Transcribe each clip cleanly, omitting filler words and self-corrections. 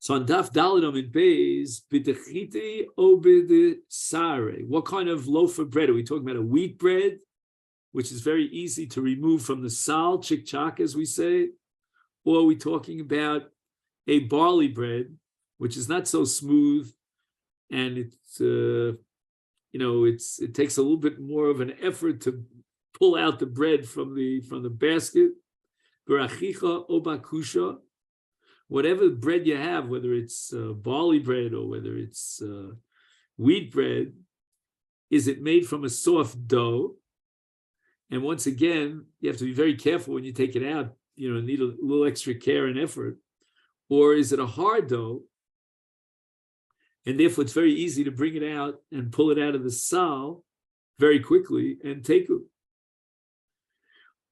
So on Daf Daladam in Beis, b'dechite o b'desare. What kind of loaf of bread are we talking about? A wheat bread, which is very easy to remove from the sal, chick-chak, as we say, or are we talking about a barley bread, which is not so smooth, and it takes a little bit more of an effort to pull out the bread from the basket. B'rachicha o b'kusha. Whatever bread you have, whether it's barley bread or whether it's wheat bread, is it made from a soft dough? And once again, you have to be very careful when you take it out. Need a little extra care and effort. Or is it a hard dough? And therefore, it's very easy to bring it out and pull it out of the sal very quickly and take it.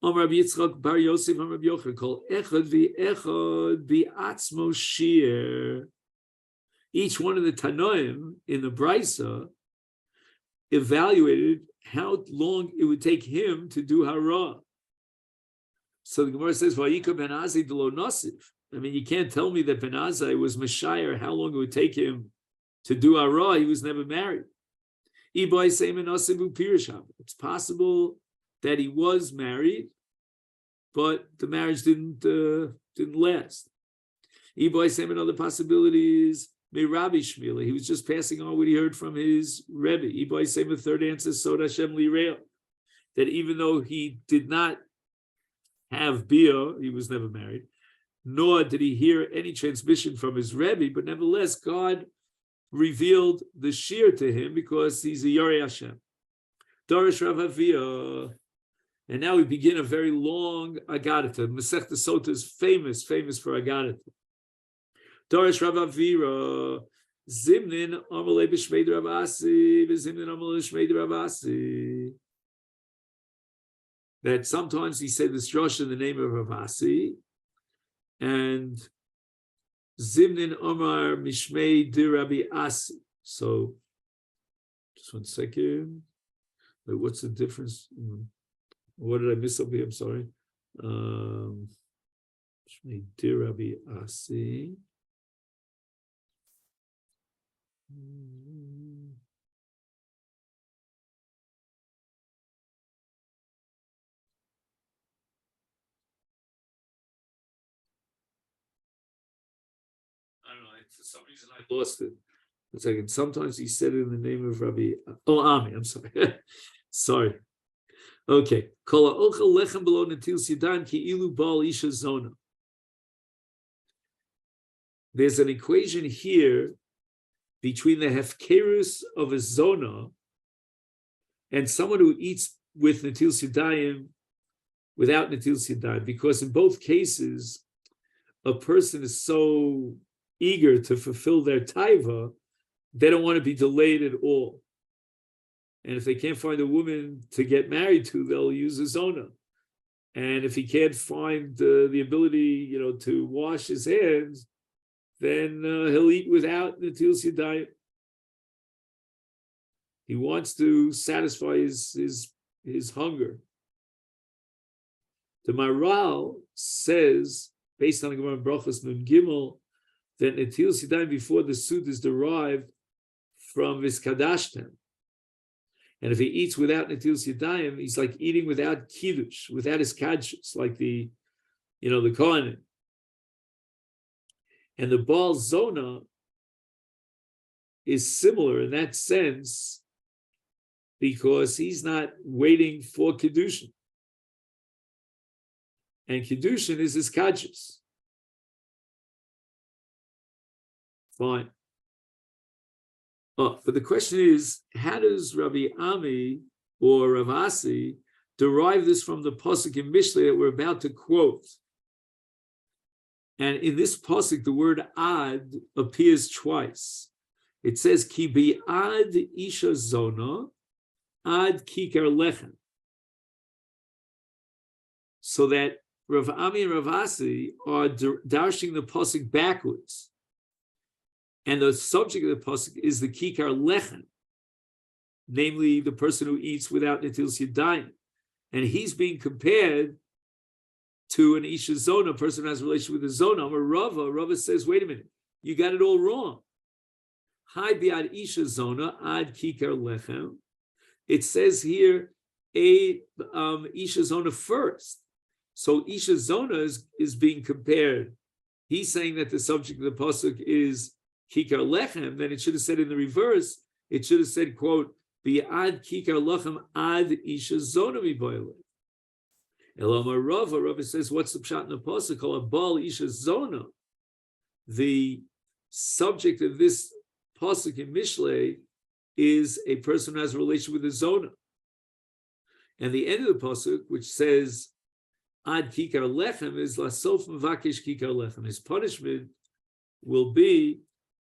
Rabbi Yitzchak Bar Yosef Rabbi Yochanan called Echad v'Echad b'atzmo shir. Each one of the Tanoim in the Brisa evaluated how long it would take him to do hara. So the Gemara says, "Vayika ben Azai d'lo nosif." I mean, you can't tell me that Ben Azai was Mashayar, how long it would take him to do hara. He was never married. It's possible that he was married, but the marriage didn't last. Another possibility is Rabbi Shmila. He was just passing on what he heard from his Rebbe. The third answer, Sotah that even though he did not have Bia, he was never married, nor did he hear any transmission from his Rebbe, but nevertheless, God revealed the shir to him because he's a Yorei Hashem. Dorish Rav Avia. And now we begin a very long Agadata. Masechet Sotah is famous for Agadata. Dorish Rav Avira, Zimnin Amalei B'Shmeid Rav Asi, Zimnin Amalei B'Shmeid Rav Asi. That sometimes he said this Rosh in the name of Rav Asi, and Zimnin Omar Mishmei Di Rabbi Asi. So, just 1 second. Wait, what's the difference? What did I miss over here? I'm sorry. Mishmei Di Rabbi Asi. I don't know. For some reason, I lost it. 1 second. Sometimes he said it in the name of Rabbi. Ami. I'm sorry. Sorry. Okay. There's an equation here between the hefkerus of a zona and someone who eats with netil yadayim without netil yadayim, because in both cases, a person is so eager to fulfill their taiva, they don't want to be delayed at all. And if they can't find a woman to get married to, they'll use a zona. And if he can't find the ability, to wash his hands, then he'll eat without netil yadayim. He wants to satisfy his hunger. The Maral says, based on the Gemara Brachos Nun Gimel, that netil yadayim before the suit is derived from viskadashtem. And if he eats without netil yadayim, he's like eating without kiddush, without his kadshus, like the kohanim. And the Baal Zona is similar in that sense because he's not waiting for Kiddushin. And Kiddushin is his kadshus. Fine. But the question is, how does Rabbi Ami or Rav Asi derive this from the pasuk in Mishlei that we're about to quote? And in this pasuk, the word ad appears twice. It says, Ki bi ad isha zona, ad kikar lechem. So that Rav Ami and Rav Asi are darshing the pasuk backwards. And the subject of the pasuk is the kikar lechem, namely the person who eats without netil yadayim. And he's being compared to an isha zona, a person who has a relation with a zona. Rava says, wait a minute, you got it all wrong. Hi biad isha zona ad kikar lechem. It says here a isha zona first. So isha zona is being compared. He's saying that the subject of the pasuk is kikar lechem. Then it should have said in the reverse. It should have said, quote, biad kikar lechem ad isha zona miboyle. Elama Rava says, what's the pshat in the pasuk? Called bal isha zona. The subject of this pasuk in Mishlei is a person who has a relation with a zona. And the end of the pasuk, which says ad kikar lechem, is lasof mevakesh kikar lechem. His punishment will be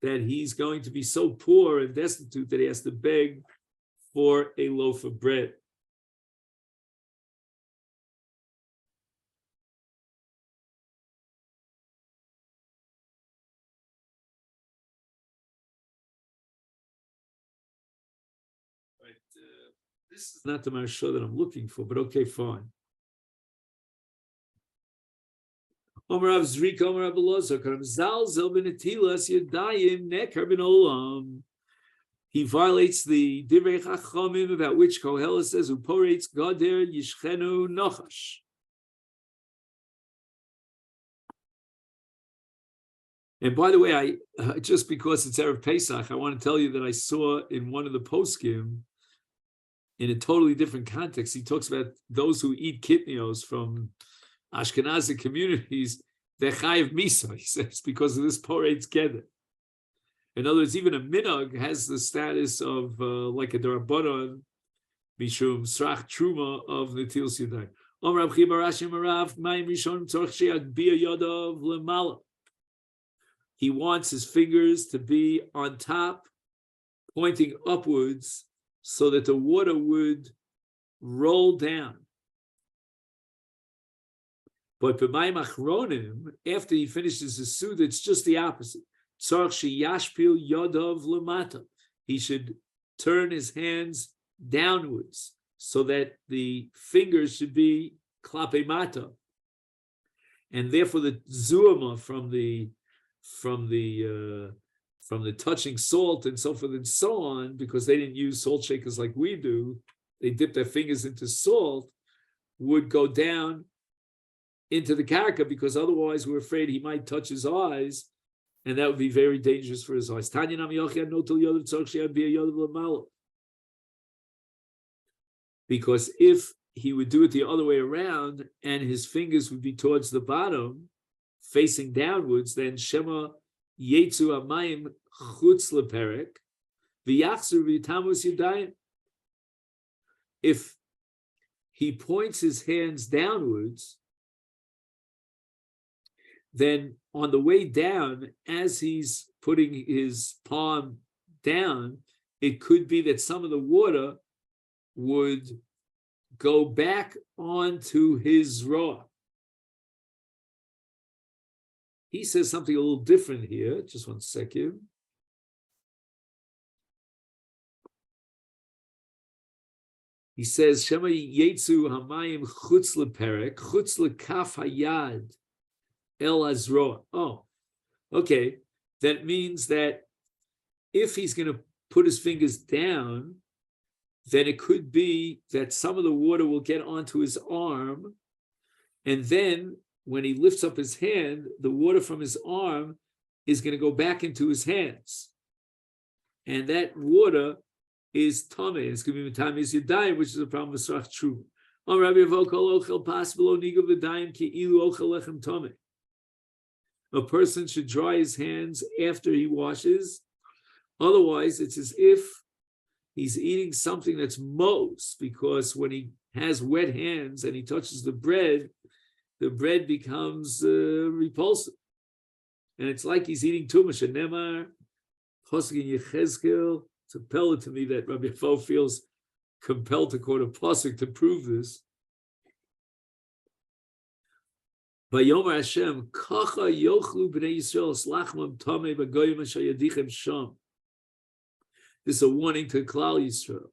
that he's going to be so poor and destitute that he has to beg for a loaf of bread. This is not the Marsha that I'm looking for, but okay, fine. He violates the Divrei Chachamim, about which Koheles says, "Uporetz gader yishchenu nochash." And by the way, I just because it's Erev Pesach, I want to tell you that I saw in one of the poskim, in a totally different context, he talks about those who eat kitnios from Ashkenazi communities, they're chayiv misa, he says, because of this poretz geder. In other words, even a minog has the status of like a darabanan, mishum srach truma of netil yadayim. Rav Chibar Rashi Marav Mayim Rishon Tzorch Sheyagbia Yadav Lemala. He wants his fingers to be on top, pointing upwards, so that the water would roll down. But b'mayim achronim, after he finishes his suda, it's just the opposite. Tzarch sheyashpil yadav lemata. He should turn his hands downwards so that the fingers should be klape mata. And therefore, the zuama from the touching salt and so forth and so on, because they didn't use salt shakers like we do, they dip their fingers into salt, would go down into the karka, because otherwise we're afraid he might touch his eyes, and that would be very dangerous for his eyes. Because if he would do it the other way around, and his fingers would be towards the bottom, facing downwards, then Shema Yetzu Amayim Chutz Leperek V'Yachzur V'Yitamus Yadayim. If he points his hands downwards, then on the way down, as he's putting his palm down, it could be that some of the water would go back onto his raw. He says something a little different here. Just 1 second. He says, Shema Yetzu Hamayim Chutz Leperek, Chutz Lekaf Hayad El Azroa. Oh, okay. That means that if he's going to put his fingers down, then it could be that some of the water will get onto his arm, and then when he lifts up his hand, the water from his arm is going to go back into his hands. And that water is tameh. It's going to be tameh is yadayim, which is a problem with srach truma. A person should dry his hands after he washes. Otherwise, it's as if he's eating something that's mos, because when he has wet hands and he touches the bread becomes repulsive. And it's like he's eating too much. And Nemar, Pasuk in Yechezkel, it's a pellet to me that Rabbi Fo feels compelled to quote a Pasuk to prove this. Vayomer Hashem, Kacha yochlu b'nei Yisrael slachmam tamei b'goyim asher yadichem sham. This is a warning to Klal Yisrael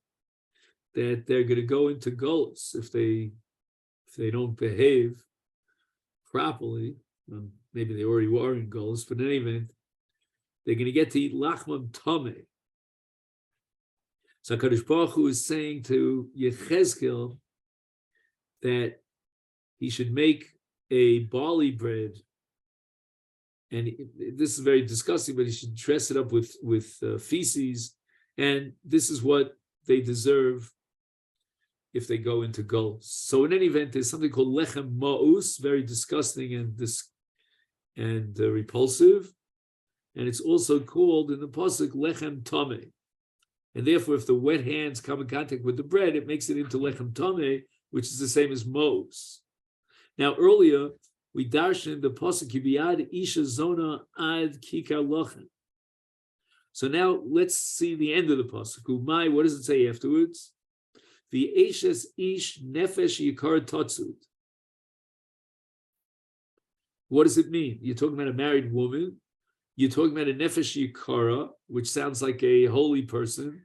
that they're going to go into Golus if they don't behave properly. Maybe they already were in Golus, but in any event, they're going to get to eat lachmam tameh. So HaKadosh Baruch Hu is saying to Yechezkel that he should make a barley bread, and this is very disgusting, but he should dress it up with feces, and this is what they deserve if they go into Gulus. So in any event, there's something called lechem ma'us, very disgusting and repulsive, and it's also called in the pasuk lechem tameh. And therefore, if the wet hands come in contact with the bread, it makes it into lechem tameh, which is the same as ma'us. Now, earlier, we darshan the pasuk Yibiyad Isha Zona Ad Kikar Lochen. So now let's see the end of the pasuk. Umay, what does it say afterwards? The Eishes Ish Nefesh Yikar Tatsud. What does it mean? You're talking about a married woman. You're talking about a Nefesh Yikara, which sounds like a holy person,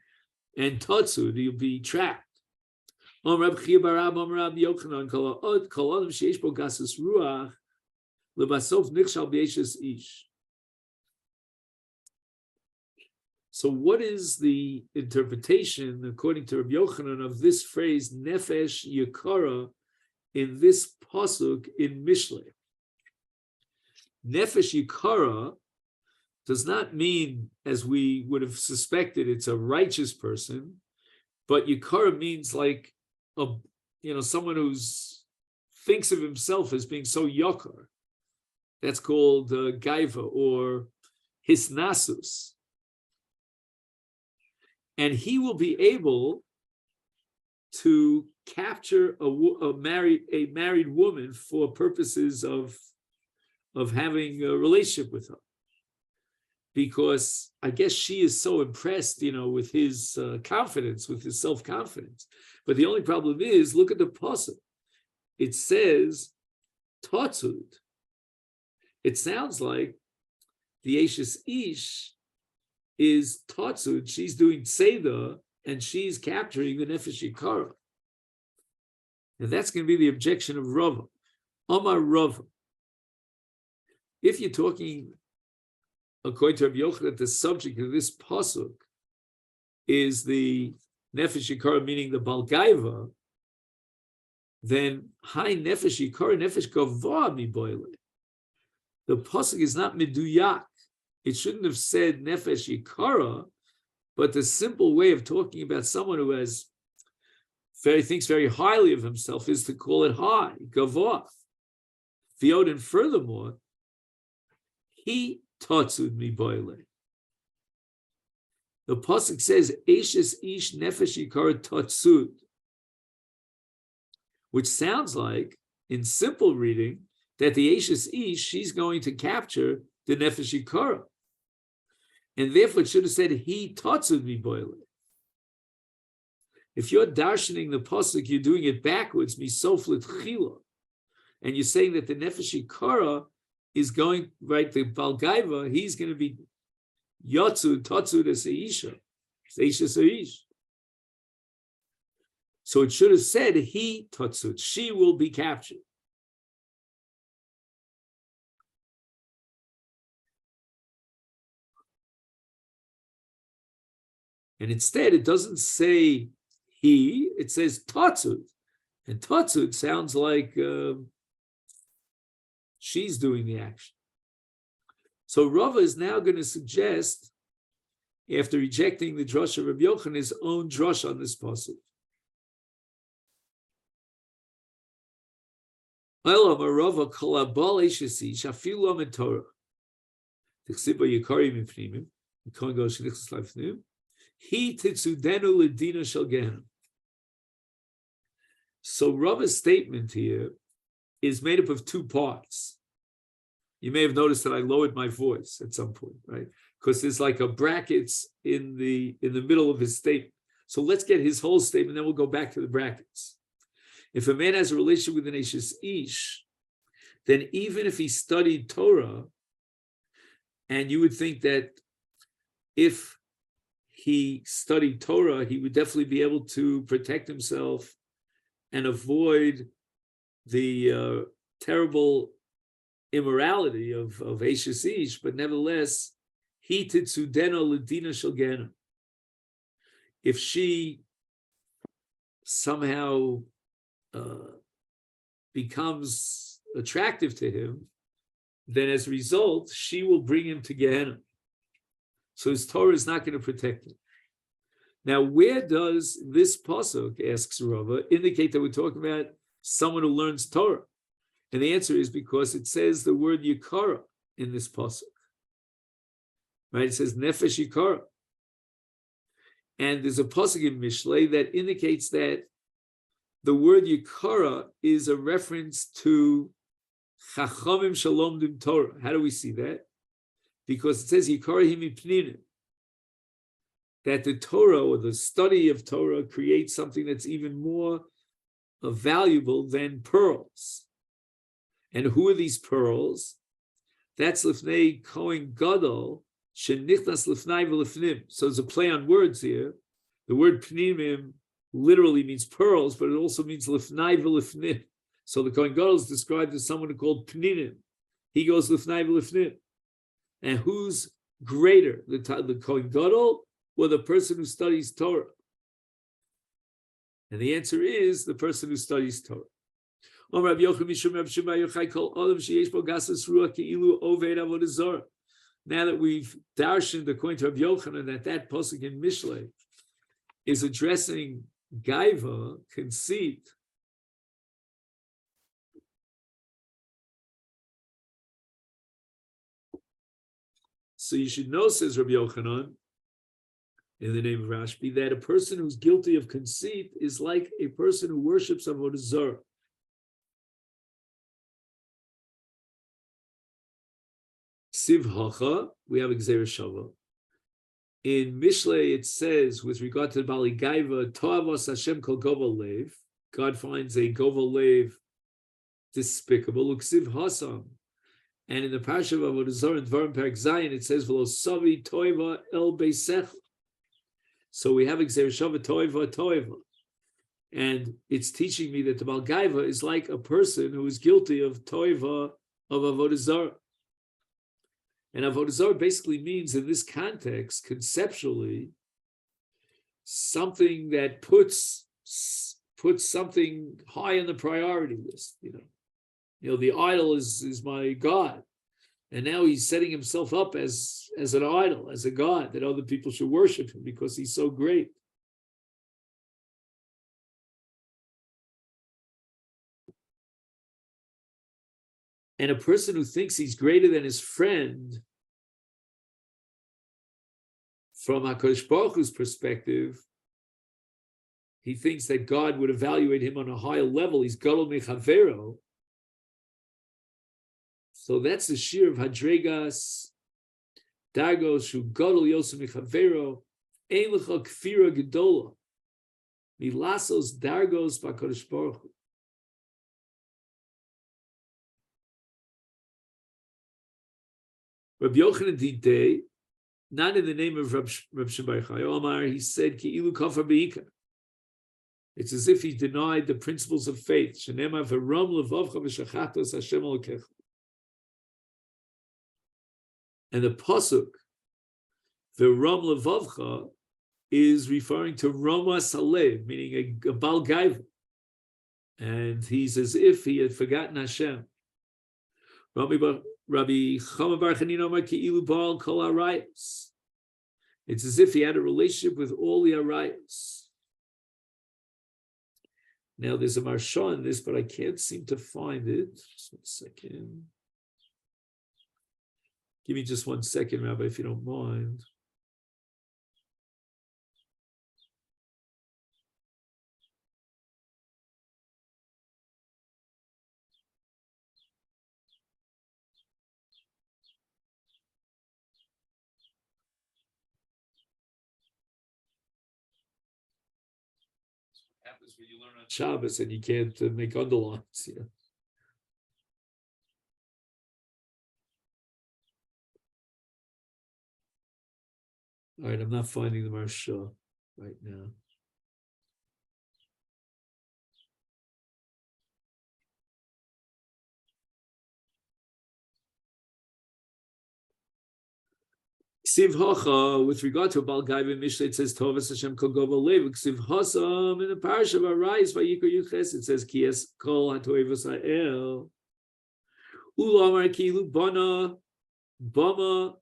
and Tatsud, you'll be trapped. So what is the interpretation, according to Rabbi Yochanan, of this phrase Nefesh Yikara in this pasuk in Mishlei? Nefesh Yikara does not mean, as we would have suspected, it's a righteous person, but Yikara means like someone who's thinks of himself as being so yakar. That's called gaiva or hisnasus. And he will be able to capture a married woman for purposes of having a relationship with her. Because I guess she is so impressed, with his confidence, with his self-confidence. But the only problem is, look at the pasuk. It says, tatsud. It sounds like the Eishes Ish is tatsud. She's doing tzeda, and she's capturing the Nefesh Yikara. And that's going to be the objection of Rava. Amar Rava. If you're talking according to Rabbi Yochanan, the subject of this pasuk is the Nefesh Yikara, meaning the Balgaiva, then Hai Nefesh Yikara, Nefesh Gavah Miboile. The pasuk is not Meduyak. It shouldn't have said Nefesh Yikara, but the simple way of talking about someone who thinks very highly of himself is to call it Hai, Gavah. Fiod, and furthermore, he tatsud mi boile. The pasuk says Eishes Ish Nefesh Yikar tatsud, which sounds like, in simple reading, that the Eishes Ish, she's going to capture the Nefesh Yikara, and therefore it should have said he tatsud mi boile. If you're darshaning the pasuk, you're doing it backwards, misoflet chila, and you're saying that the Nefesh Yikara is going, right, the Balgaiva, he's going to be Yatsud, Tatsud as Eisha. So it should have said he Tatsud, she will be captured. And instead, it doesn't say he, it says Tatsud. And Tatsud sounds like she's doing the action. So Rava is now going to suggest, after rejecting the drasha of Rabbi Yochanan, his own drasha on this pasuk. Rava kolabal eshesi shafilu am Torah. Tichsiba yikari mipnimim. You can't go shenichas lifnim. He titzudenu ledina shel gehenna. So Rava's statement here is made up of two parts. You may have noticed that I lowered my voice at some point, right? Because there's like a brackets in the middle of his statement. So let's get his whole statement, then we'll go back to the brackets. If a man has a relationship with an Eishes Ish, then even if he studied Torah, and you would think that if he studied Torah, he would definitely be able to protect himself and avoid the terrible immorality of Eishes Ish, but nevertheless, He titzudeno ledina shalgena. If she somehow becomes attractive to him, then as a result, she will bring him to Gehenna. So his Torah is not going to protect him. Now, where does this pasuk, asks Rava, indicate that we're talking about someone who learns Torah? And the answer is because it says the word Yikara in this pasuk. Right? It says Nefesh Yikara. And there's a pasuk in Mishlei that indicates that the word Yikara is a reference to Chachamim Shalomdim Torah. How do we see that? Because it says Yikarahim Mipninim, that the Torah or the study of Torah creates something that's even more valuable than pearls. And who are these pearls? That's Lifnei Kohen Gadol Shenichnas Lifnai V'Lifnim. So there's a play on words here. The word Pnimim literally means pearls, but it also means Lifnai V'Lifnim. So the Kohen Gadol is described as someone called Pninim. He goes Lifnai V'Lifnim. And who's greater, the Kohen Gadol or the person who studies Torah? And the answer is the person who studies Torah. Now that we've darshened according to Rabbi Yochanan that pasuk in Mishlei is addressing gaiva, conceit, so you should know, says Rabbi Yochanan, in the name of Rashbi, that a person who's guilty of conceit is like a person who worships Avodah Zarah. Siv Hacha, we have Gzeira Shava. In Mishlei, it says, with regard to the Bali Gaiva, To'avos Hashem kol Goval Lev, God finds a Goval Lev despicable. Uksiv Hasam. And in the Parsha of Avodah Zarah in Dvarim Perek Zayin, it says, V'lo Savi Toiva El Beisech. So we have Gzeira Shava Toiva Toiva. And it's teaching me that the Bal Gaiva is like a person who is guilty of Toiva of Avodah Zarah. And Avodah Zarah basically means, in this context, conceptually, something that puts something high on the priority list. You know, the idol is my God, and now he's setting himself up as an idol, as a God that other people should worship him because he's so great. And a person who thinks he's greater than his friend, from HaKadosh Baruch Hu's perspective, he thinks that God would evaluate him on a higher level. He's Gadol Mechavero. So that's the shir of Hadregas, Dargos, Shu Gadol Yosem Mechavero, Ein Lecha Kfira Gedola, Milasos Dargos BaKadosh Baruch Hu. Rabbi Yochanan Didei, not in the name of Rab Shimon Bar Yochai Omar, he said, Ki ilu kafar beika. It's as if he denied the principles of faith. Shenema v'ram levavcha v'shachatos Hashem Elokecha. And the pasuk, v'ram levavcha, is referring to Rama Salev, meaning a Bal Gaiva. And he's as if he had forgotten Hashem. Rabbi Chama Bar Chanina Omar ki ilu Baal kol arayos. It's as if he had a relationship with all the arayos. Now there's a marsha in this, but I can't seem to find it. Just 1 second. Give me just 1 second, Rabbi, if you don't mind. Happens when you learn on Shabbos and you can't make underlines. Yeah. All right, I'm not finding the Marsha right now. Ksiv Hacha, with regard to a Balgai Mishnah, it says Tovas Hashem Kol Gova Lev. Ksiv Hasam in the parish of Arise Vayikra Yuches, it says Kies Kol Hatoivos Ha'el. Ulamar Kilu Bama.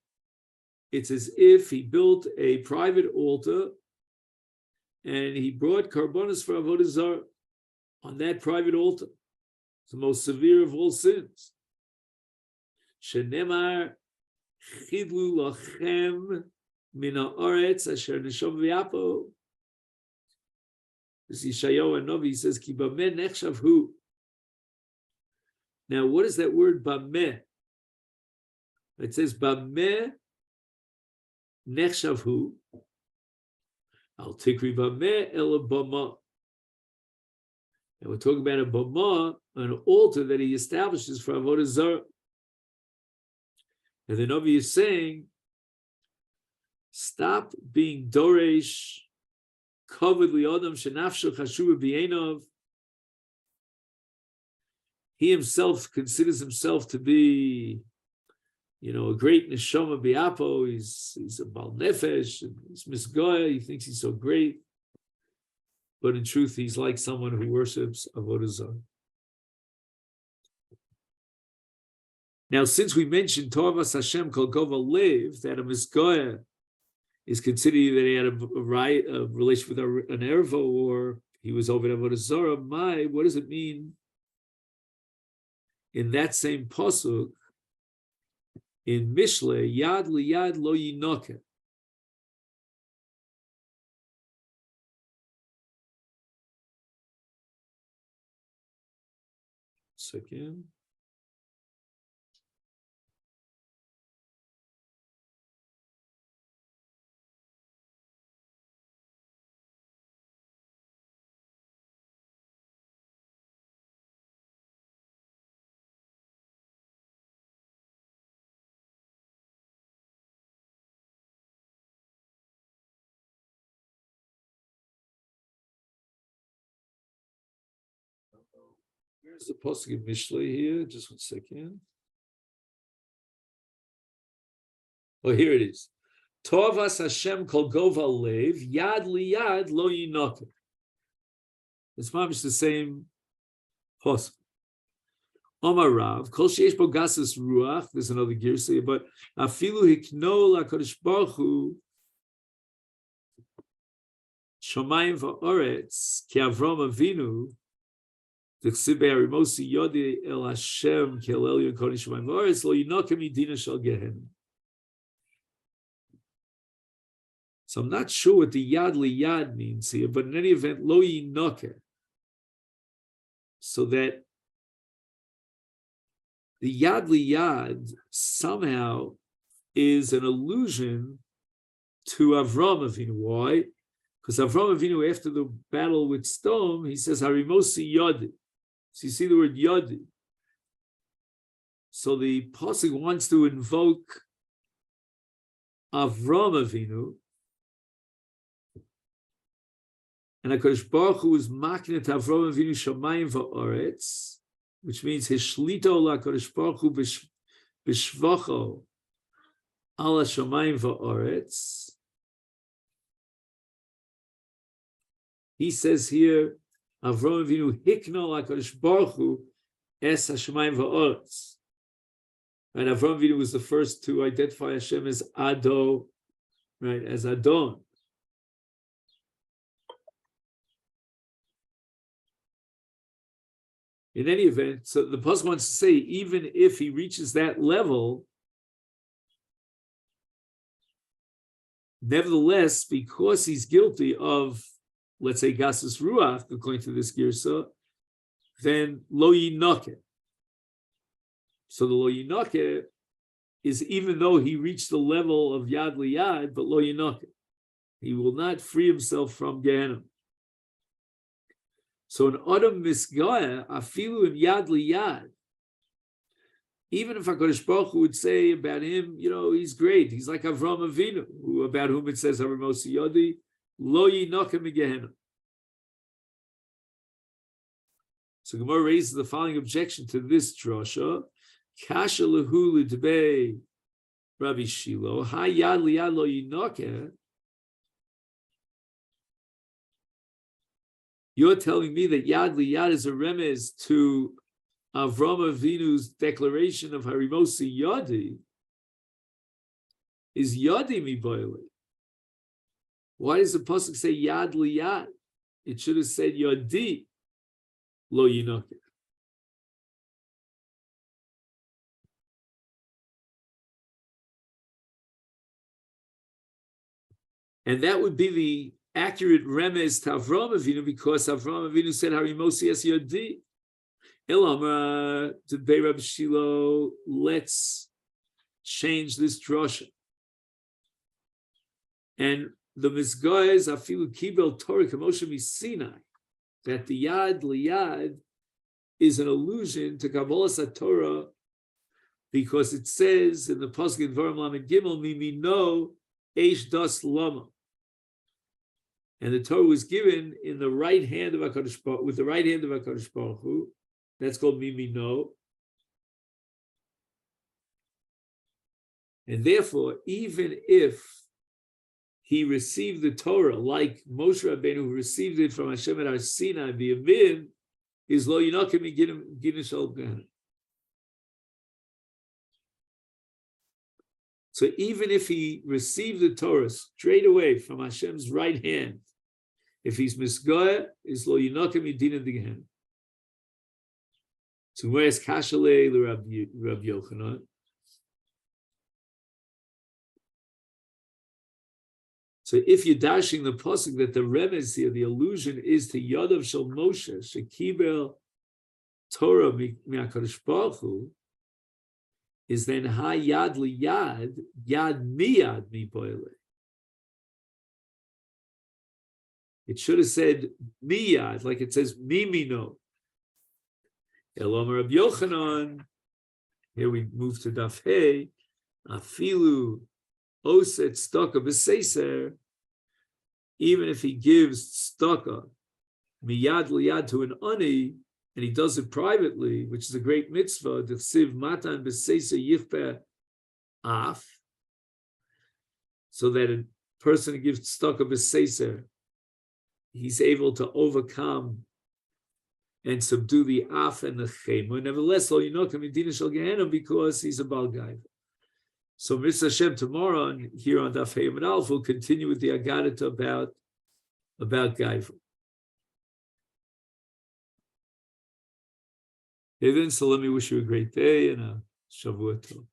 It's as if he built a private altar and he brought karbonos for avodah zarah on that private altar. It's the most severe of all sins. Shenemar chidlu lachem min haaretz asher neshom v'yapo. This is Yeshayahu Hanavi. He says ki bameh nechshav hu. Now, what is that word bameh? It says bameh nechshav hu. Al tikri bameh el bama. And we're talking about a bama, an altar that he establishes for avodah zarah. And the Navi is saying, stop being doresh, kavod li'adam shenafsho chashuva b'einov. He himself considers himself to be, a great neshama bi'apo. He's a bal nefesh, and he's misgoya. He thinks he's so great, but in truth, he's like someone who worships avodah zarah. Now, since we mentioned Tovas Hashem Kol Gova Lev, that a misgoya is considered that he had a relation with an ervo, or he was over avodah zarah. What does it mean in that same pasuk in Mishle, Yad liyad lo yinoke? Second. Where's the pasuk in Mishlei here? Just 1 second. Oh, here it is. Tovas Hashem Kol Gova Lev, Yad liyad lo yinoke. It's mamish the same pasuk. Omar Rav, Kol sheish bo gasus ruach. There's another girsa, but afilu hikno laKadosh Baruch Hu shomayim va'oretz ki Avram Avinu. So I'm not sure what the yad liyad means here, but in any event, lo yinoke. So that the yad liyad somehow is an allusion to Avram Avinu. Why? Because Avram Avinu, after the battle with Sodom, he says, Harimosi yodi. So you see the word yodi. So the pasuk wants to invoke Avram Avinu, and HaKadosh Baruch Hu is maknet Avram Avinu shamayim va'oretz, which means his shlito LaKadosh Baruch Hu b'shvacho ala shamayim va'oretz. He says here, Avram Avinu hikno LaKadosh Baruch Hu es hashamayim va'oretz. And Avram Avinu was the first to identify Hashem as Ado, right, as Adon. In any event, so the pasuk wants to say, even if he reaches that level, nevertheless, because he's guilty of, let's say, Gasus Ruach, according to this Girsa, then Lo Yinoke. So the Lo Yinoke is even though he reached the level of Yad Liyad, but Lo Yinoke. He will not free himself from Gehenna. So an Adam Misgaya, Afilu in Yad Liyad, even if HaKadosh Baruch Hu would say about him, he's great. He's like Avram Avinu, about whom it says, Harimosi Yodi, Lo Yinoke Gehenna. So Gemara raises the following objection to this drasha: Kasha lehu l'dbei Rabbi Shilo, ha yad liyad lo yinoke. You're telling me that yad liyad is a remez to Avram Avinu's declaration of Harimosi Yadi. Is Yadi mi boile? Why does the pasuk say yad liyad? It should have said Yadi lo yinoke. And that would be the accurate remez to Avram Avinu, because Avram Avinu said Harimosi es Yadi. Ilamra to Bei Rabbi Shilo, let's change this drasha. And the Mizgayes afilu kibel Torah kamoshe misinai, that the yad liyad is an allusion to Kabbalas Torah, because it says in the pasuk in Dvarim Lamed Gimel, mimino eish das lama, and the Torah was given in the right hand of HaKadosh Baruch, with the right hand of HaKadosh Baruch Hu. That's called mimino. And therefore, even if he received the Torah like Moshe Rabbeinu, who received it from Hashem at Har Sinai, the Yamin is lo yinokim ginish al Gehenna. So even if he received the Torah straight away from Hashem's right hand, if he's misgoya, is lo yinokim yidin the Gehenna. So where's Kashalei Rabbi Yochanan? So if you're dashing the pasuk that the remez here, the allusion is to Yadav Shel Moshe, Shekibel Torah mi'akadosh Baruch Hu, is then ha yad liyad, yad miyad mi boile. It should have said miyad, like it says mimino. Elom Rabbi Yochanan. Here we move to Daf Hey. Afilu oset staka b'seiser. Even if he gives staka miyad liyad to an ani, and he does it privately, which is a great mitzvah, the siv matan b'seiser yichpeh af, so that a person who gives staka b'seiser, he's able to overcome and subdue the af and the chema. Nevertheless, lo yinokim yidin shel Gehenna, because he's a Baal Gaiva. So, Mr. Hashem, tomorrow on, here on Daf Hey Amud Aleph, we'll continue with the Agadah about Gaiva. Okay, then, so let me wish you a great day and a Shavua Tov.